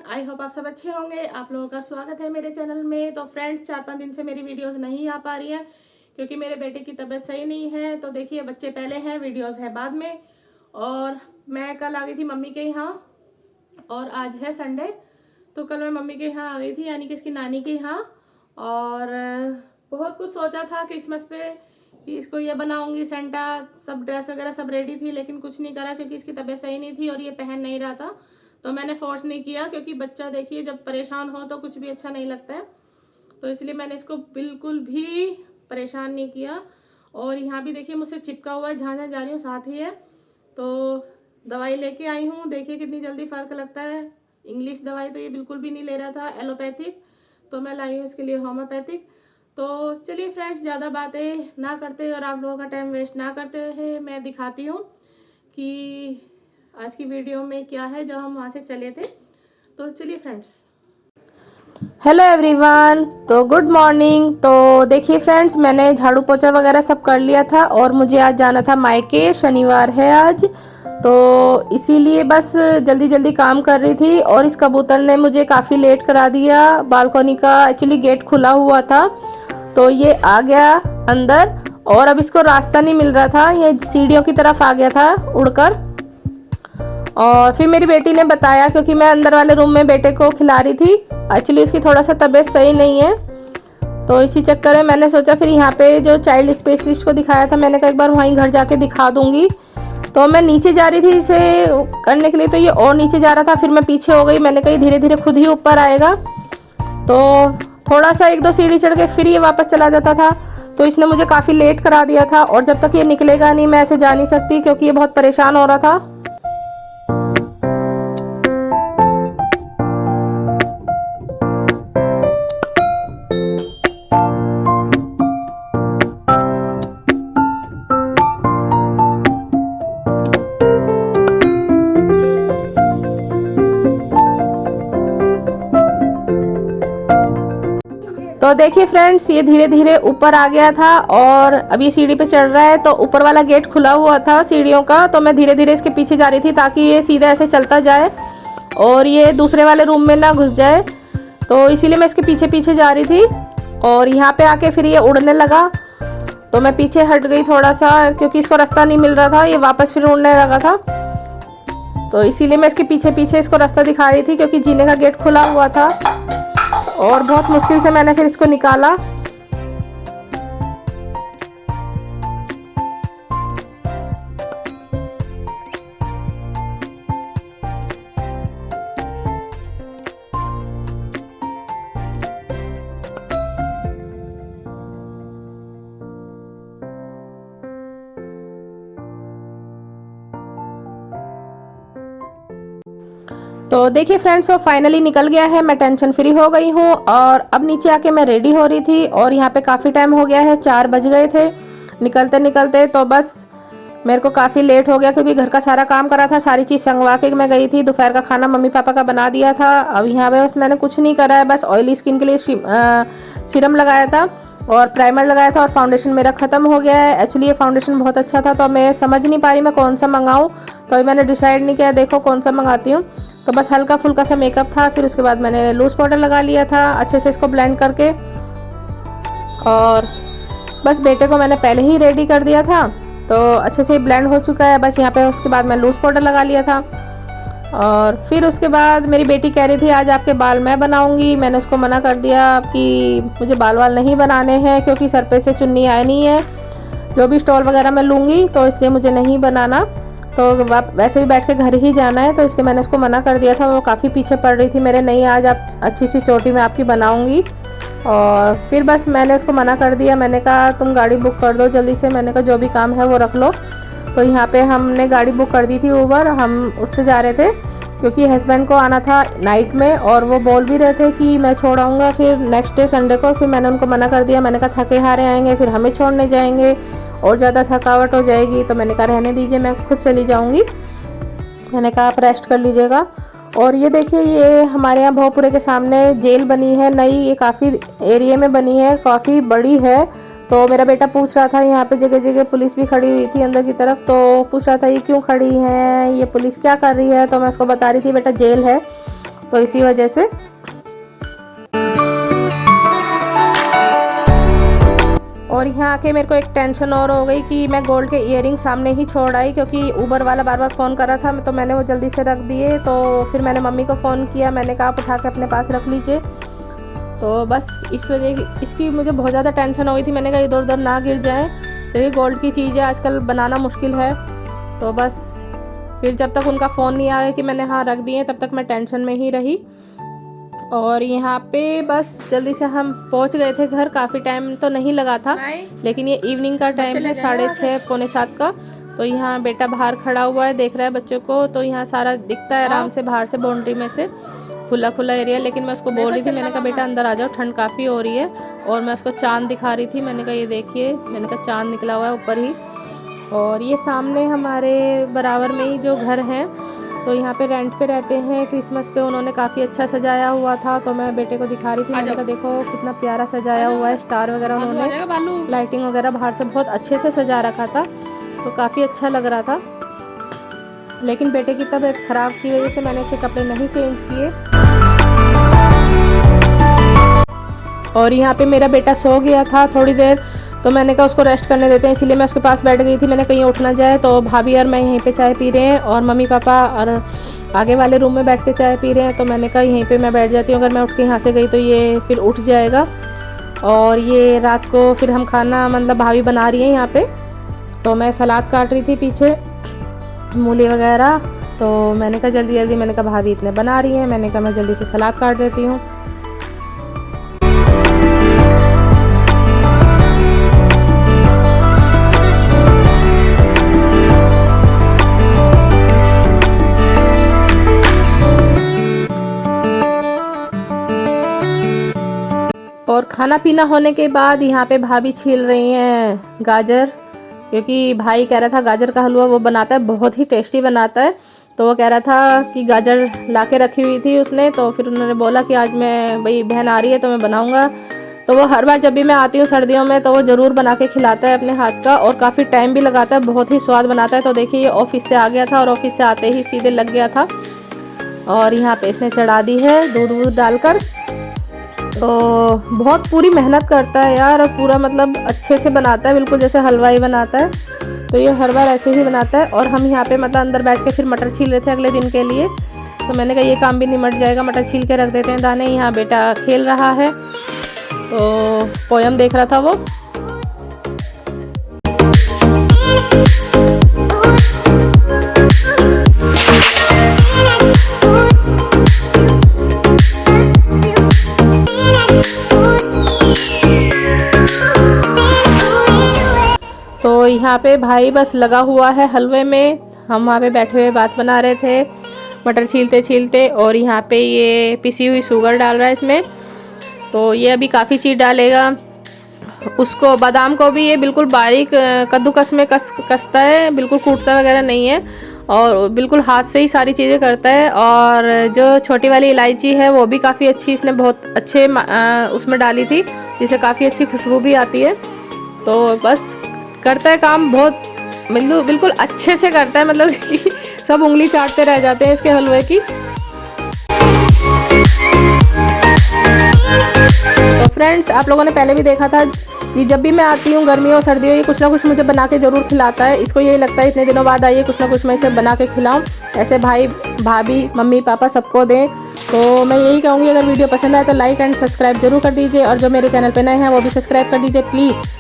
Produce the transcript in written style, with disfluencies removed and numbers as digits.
I hope आप सब अच्छे होंगे। आप लोगों का स्वागत है मेरे चैनल में। तो फ्रेंड्स 4-5 दिन से मेरी वीडियोस नहीं आ पा रही हैं क्योंकि मेरे बेटे की तबीयत सही नहीं है। तो देखिए बच्चे पहले हैं, वीडियोस है बाद में। और मैं कल आ गई थी मम्मी के यहाँ और आज है संडे। तो कल मैं मम्मी के यहाँ आ गई थी, यानी कि इसकी नानी के यहाँ। और बहुत कुछ सोचा था क्रिसमस पे कि इसको ये बनाऊंगी, सेंटा सब ड्रेस वगैरह सब रेडी थी, लेकिन कुछ नहीं करा क्योंकि इसकी तबीयत सही नहीं थी और ये पहन नहीं रहा था। तो मैंने फोर्स नहीं किया क्योंकि बच्चा देखिए जब परेशान हो तो कुछ भी अच्छा नहीं लगता है। तो इसलिए मैंने इसको बिल्कुल भी परेशान नहीं किया। और यहाँ भी देखिए मुझसे चिपका हुआ है, जहाँ जहाँ जा रही हूँ साथ ही है। तो दवाई लेके आई हूँ, देखिए कितनी जल्दी फ़र्क लगता है। इंग्लिश दवाई तो ये बिल्कुल भी नहीं ले रहा था, एलोपैथिक। तो मैं लाई हूँ इसके लिए होम्योपैथिक। तो चलिए फ्रेंड्स, ज़्यादा बातें ना करते और आप लोगों का टाइम वेस्ट ना करते हुए मैं दिखाती हूँ कि आज की वीडियो में क्या है जब हम वहाँ से चले थे। तो चलिए फ्रेंड्स। हेलो एवरीवन, तो गुड मॉर्निंग। तो देखिए फ्रेंड्स, मैंने झाड़ू पोछा वगैरह सब कर लिया था और मुझे आज जाना था मायके, शनिवार है आज। तो इसीलिए बस जल्दी जल्दी काम कर रही थी। और इस कबूतर ने मुझे काफ़ी लेट करा दिया। बालकनी का एक्चुअली गेट खुला हुआ था तो ये आ गया अंदर और अब इसको रास्ता नहीं मिल रहा था, ये सीढ़ियों की तरफ आ गया था उड़कर। और फिर मेरी बेटी ने बताया, क्योंकि मैं अंदर वाले रूम में बेटे को खिला रही थी, एक्चुअली उसकी थोड़ा सा तबीयत सही नहीं है। तो इसी चक्कर में मैंने सोचा फिर यहाँ पे जो चाइल्ड स्पेशलिस्ट को दिखाया था, मैंने कहा एक बार वहीं घर जाके दिखा दूंगी। तो मैं नीचे जा रही थी इसे करने के लिए, तो ये और नीचे जा रहा था, फिर मैं पीछे हो गई। मैंने कहा धीरे धीरे खुद ही ऊपर आएगा। तो थोड़ा सा 1-2 सीढ़ी चढ़ के फिर ये वापस चला जाता था। तो इसने मुझे काफ़ी लेट करा दिया था और जब तक ये निकलेगा नहीं मैं ऐसे जा नहीं सकती, क्योंकि ये बहुत परेशान हो रहा था। तो देखिए फ्रेंड्स, ये धीरे धीरे ऊपर आ गया था और अब ये सीढ़ी पे चढ़ रहा है। तो ऊपर वाला गेट खुला हुआ था सीढ़ियों का, तो मैं धीरे धीरे इसके पीछे जा रही थी ताकि ये सीधा ऐसे चलता जाए और ये दूसरे वाले रूम में ना घुस जाए। तो इसीलिए मैं इसके पीछे पीछे जा रही थी। और यहाँ पे आके फिर ये उड़ने लगा तो मैं पीछे हट गई थोड़ा सा, क्योंकि इसको रास्ता नहीं मिल रहा था, ये वापस फिर उड़ने लगा था। तो इसीलिए मैं इसके पीछे पीछे इसको रास्ता दिखा रही थी, क्योंकि जीने का गेट खुला हुआ था और बहुत मुश्किल से मैंने फिर इसको निकाला। तो देखिए फ्रेंड्स, वो फाइनली निकल गया है, मैं टेंशन फ्री हो गई हूँ। और अब नीचे आके मैं रेडी हो रही थी और यहाँ पे काफ़ी टाइम हो गया है, 4 बज गए थे निकलते निकलते। तो बस मेरे को काफ़ी लेट हो गया क्योंकि घर का सारा काम करा था, सारी चीज़ संगवा के मैं गई थी। दोपहर का खाना मम्मी पापा का बना दिया था। अब यहाँ पे बस मैंने कुछ नहीं करा है, बस ऑयली स्किन के लिए सीरम लगाया था और प्राइमर लगाया था और फाउंडेशन मेरा ख़त्म हो गया है। एक्चुअली ये फाउंडेशन बहुत अच्छा था, तो मैं समझ नहीं पा रही मैं कौन सा मंगाऊँ। तो अभी मैंने डिसाइड नहीं किया, देखो कौन सा मंगाती हूँ। तो बस हल्का फुल्का सा मेकअप था, फिर उसके बाद मैंने लूज़ पाउडर लगा लिया था अच्छे से इसको ब्लेंड करके। और बस बेटे को मैंने पहले ही रेडी कर दिया था तो अच्छे से ब्लेंड हो चुका है। बस यहाँ पे उसके बाद मैं लूज़ पाउडर लगा लिया था। और फिर उसके बाद मेरी बेटी कह रही थी आज आपके बाल मैं बनाऊंगी। मैंने उसको मना कर दिया कि मुझे बाल वाल नहीं बनाने हैं, क्योंकि सर पे से चुन्नी आए नहीं है, जो भी स्टॉल वगैरह मैं लूँगी, तो इसलिए मुझे नहीं बनाना। तो वैसे भी बैठ के घर ही जाना है, तो इसलिए मैंने उसको मना कर दिया था। वो काफ़ी पीछे पड़ रही थी मेरे, नहीं आज आप अच्छी सी चोटी में आपकी बनाऊंगी। और फिर बस मैंने उसको मना कर दिया। मैंने कहा तुम गाड़ी बुक कर दो जल्दी से, मैंने कहा जो भी काम है वो रख लो। तो यहाँ पे हमने गाड़ी बुक कर दी थी ऊबर, हम उससे जा रहे थे क्योंकि हस्बैंड को आना था नाइट में और वो बोल भी रहे थे कि मैं छोड़ आऊँगा फिर नेक्स्ट डे संडे को। फिर मैंने उनको मना कर दिया, मैंने कहा थके हारे आएंगे फिर हमें छोड़ने जाएंगे और ज़्यादा थकावट हो जाएगी। तो मैंने कहा रहने दीजिए, मैं खुद चली जाऊँगी। मैंने कहा आप रेस्ट कर लीजिएगा। और ये देखिए, ये हमारे यहाँ भोजपुरे के सामने जेल बनी है नई, ये काफ़ी एरिया में बनी है, काफ़ी बड़ी है। तो मेरा बेटा पूछ रहा था, यहाँ पे जगह जगह पुलिस भी खड़ी हुई थी अंदर की तरफ, तो पूछ रहा था ये क्यों खड़ी है, ये पुलिस क्या कर रही है। तो मैं उसको बता रही थी बेटा जेल है। तो इसी वजह से। और यहाँ आके मेरे को एक टेंशन और हो गई कि मैं गोल्ड के इयररिंग सामने ही छोड़ आई, क्योंकि ऊबर वाला बार बार फ़ोन कर रहा था, तो मैंने वो जल्दी से रख दिए। तो फिर मैंने मम्मी को फ़ोन किया, मैंने कहा आप उठा के अपने पास रख लीजिए। तो बस इस वजह इसकी मुझे बहुत ज़्यादा टेंशन हो गई थी। मैंने कहा इधर उधर ना गिर जाए, तो ये गोल्ड की चीज़ें आजकल बनाना मुश्किल है। तो बस फिर जब तक उनका फ़ोन नहीं आया कि मैंने हाँ रख दिए, तब तक मैं टेंशन में ही रही। और यहाँ पे बस जल्दी से हम पहुँच गए थे घर। काफ़ी टाइम तो नहीं लगा था, लेकिन ये इवनिंग का टाइम है, 6:30 पौने 7 का। तो यहाँ बेटा बाहर खड़ा हुआ है, देख रहा है बच्चों को। तो यहाँ सारा दिखता है आराम से बाहर से, बाउंड्री में से खुला खुला एरिया। लेकिन मैं उसको बोल रही थी, मैंने कहा बेटा अंदर आ जाओ, ठंड काफ़ी हो रही है। और मैं उसको चाँद दिखा रही थी, मैंने कहा ये देखिए, मैंने कहा चाँद निकला हुआ है ऊपर ही। और ये सामने हमारे बराबर में ही जो घर हैं, तो यहाँ पे रेंट पे रहते हैं। क्रिसमस पे उन्होंने काफ़ी अच्छा सजाया हुआ था, तो मैं बेटे को दिखा रही थी। मैंने कहा देखो कितना प्यारा सजाया हुआ है, स्टार वगैरह उन्होंने, लाइटिंग वगैरह बाहर से बहुत अच्छे से सजा रखा था, तो काफ़ी अच्छा लग रहा था। लेकिन बेटे की तबीयत ख़राब की वजह से मैंने इसके कपड़े नहीं चेंज किए। और यहाँ पे मेरा बेटा सो गया था थोड़ी देर, तो मैंने कहा उसको रेस्ट करने देते हैं, इसीलिए मैं उसके पास बैठ गई थी। मैंने कहीं उठ ना जाए। तो भाभी और मैं यहीं पे चाय पी रहे हैं, और मम्मी पापा और आगे वाले रूम में बैठ के चाय पी रहे हैं। तो मैंने कहा यहीं पे मैं बैठ जाती हूँ, अगर मैं उठ के यहाँ से गई तो ये फिर उठ जाएगा। और ये रात को फिर हम खाना मतलब भाभी बना रही हैं यहाँ पे। तो मैं सलाद काट रही थी पीछे, मूली वगैरह। तो मैंने कहा जल्दी जल्दी, मैंने कहा भाभी इतने बना रही हैं, मैंने कहा मैं जल्दी से सलाद काट देती हूँ। और खाना पीना होने के बाद यहाँ पे भाभी छील रही हैं गाजर, क्योंकि भाई कह रहा था गाजर का हलवा वो बनाता है, बहुत ही टेस्टी बनाता है। तो वो कह रहा था कि गाजर ला के रखी हुई थी उसने, तो फिर उन्होंने बोला कि आज मैं भाई बहन आ रही है तो मैं बनाऊँगा। तो वो हर बार जब भी मैं आती हूँ सर्दियों में, तो वो ज़रूर बना के खिलाता है अपने हाथ का, और काफ़ी टाइम भी लगाता है, बहुत ही स्वाद बनाता है। तो देखिए ये ऑफिस से आ गया था, और ऑफिस से आते ही सीधे लग गया था। और यहाँ पे इसने चढ़ा दी है दूध वूध डालकर। तो बहुत पूरी मेहनत करता है यार, और पूरा मतलब अच्छे से बनाता है, बिल्कुल जैसे हलवाई बनाता है। तो ये हर बार ऐसे ही बनाता है। और हम यहाँ पे मतलब अंदर बैठ के फिर मटर छील रहे थे अगले दिन के लिए। तो मैंने कहा ये काम भी निमट जाएगा, मटर छील के रख देते हैं दाने। यहाँ बेटा खेल रहा है, तो पोयम देख रहा था वो। तो यहाँ पे भाई बस लगा हुआ है हलवे में, हम वहाँ पे बैठे हुए बात बना रहे थे मटर छीलते छीलते। और यहाँ पे ये पिसी हुई शुगर डाल रहा है इसमें, तो ये अभी काफ़ी चीज़ डालेगा। उसको बादाम को भी ये बिल्कुल बारीक कद्दूकस में कसता है, बिल्कुल कूटता वगैरह नहीं है, और बिल्कुल हाथ से ही सारी चीज़ें करता है। और जो छोटी वाली इलायची है वो भी काफ़ी अच्छी इसने बहुत अच्छे उसमें डाली थी, जिससे काफ़ी अच्छी खुशबू भी आती है। तो बस करता है काम बहुत बिल्कुल अच्छे से करता है, मतलब कि सब उंगली चाटते रह जाते हैं इसके हलवे की। तो फ्रेंड्स, आप लोगों ने पहले भी देखा था कि जब भी मैं आती हूँ गर्मियों सर्दियों, ये कुछ ना कुछ मुझे बना के ज़रूर खिलाता है। इसको यही लगता है इतने दिनों बाद आइए, कुछ ना कुछ मैं इसे बना के खिलाऊं, ऐसे भाई भाभी मम्मी पापा सबको दें। तो मैं यही कहूँगी, अगर वीडियो पसंद आए तो लाइक एंड सब्सक्राइब जरूर कर दीजिए, और जो मेरे चैनल पे नए हैं वो भी सब्सक्राइब कर दीजिए प्लीज़।